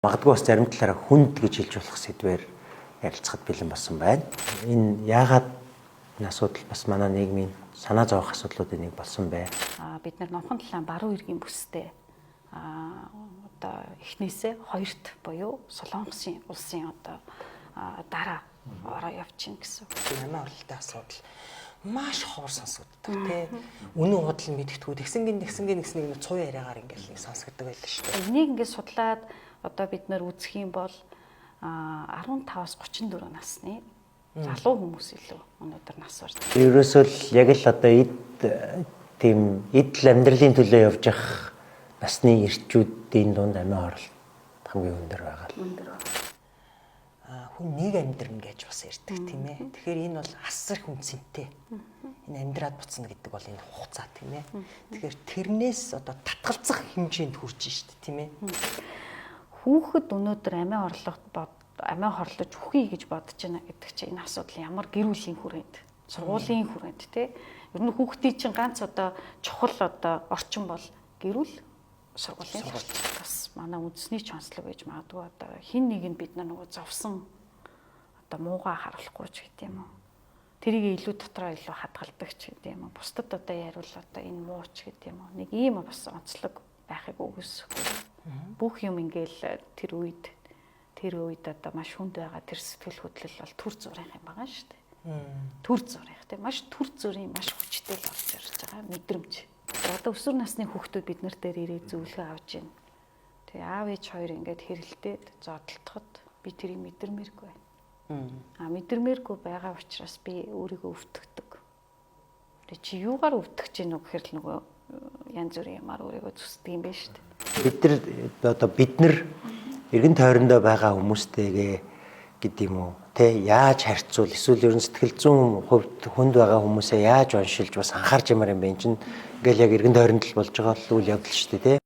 Магадгүй бас зарим талаараа хүнд гэж хэлж болох сэдвээр ярилцахад бэлэн болсон байна. Энэ яагаад энэ асуудал бас манай нийгмийн санаа зовох асуудлуудын нэг болсон бэ? Бид нар номхон талаан баруун иргэн бүстэй одоо эхнээсээ хоёрт буюу Солонгосын улсын одоо дараа ороо явчихна гэсэн. Намаа оролттой асуудал маш ховор сонсогддог тий. Үнэн худал мэдгэдэггүй тэгсэнгийн нэгснийг цуу яриагаар ингээл сонсогддог байлаа шүү дээ. Энийг ингээд судлаад одоо бид нар үзэх юм бол 15-аас 34 насны залуу хүмүүс илүү өнөөдөр нас барьдаг. Ерөөсөө л яг л одоо тийм эдл амьдралын төлөө явж явах насны эрчүүдийн дунд амиа оролт хамгийн өндөр байгаа л. Хүн нэг амьдрна гэж бас ярьдаг тийм ээ. Тэгэхээр энэ бол асар хүнсэнтэй. Энэ амьдраад буцна гэдэг бол энэ хугацаа тийм ээ. Тэгэхээр тэрнээс одоо татгалзах хэмжээнд хүрч штт тийм ээ. Хүүхэд өнөөдөр амиа хорлож үхье гэж бодож байна гэдэг чинь энэ асуудал ямар гэр бүлийн хүрээнд, сургуулийн хүрээнд тий. Ер нь хүүхдийн чинь ганц одоо чухал одоо орчин бол гэр бүл, сургуулийн бас манай үндэсний ч онцлог гэж магадгүй одоо хин нэг нь бид нар нөгөө зовсон одоо муугаа харуулахгүй ч гэдэг юм уу. Тэрийг илүү дотроо илүү хадгалдаг ч гэдэг юм уу. Бусдад одоо яривал одоо энэ муу ч гэдэг юм уу. Нэг ийм бас онцлог байхыг үгүйсэхгүй. Бүх юм ингээл тэр үед одоо маш хүнд байгаа тэр сэтгэл хөдлөл бол төр зурих юм байгаа шүү дээ. Төр зурих тийм маш төр зүрийн маш хүчтэй л орж ирж байгаа мэдрэмж. Одоо өсвөр насны хүүхдүүд бид нар дээр ирээд зөвлөгөө авч байна. Тэгээ аав ээж хоёр ингээд хэрэлдээд зодтолтоход би тэрийг мэдэрмээргүй байна. Мэдэрмээргүй байгаа учраас би өөрийгөө өвтгдөг. Тэгээ чи юугаар өвтгөж гэнэ үү гэхээр л нөгөө янз бүрийн юмар өөрийгөө зүсдэг юм байна шүү дээ. Бид нар эргэн тойрондоо байгаа хүмүүстэйгээ гэдэг юм уу те яаж харьцуул эсвэл ер нь сэтгэл зүйн хувьд хүнд байгаа хүмүүсээ яаж уншилж бас анхаарч ямар юм бэ чинь ингээл яг эргэн тойронд л болж байгаа л үйл явдал шүү дээ те.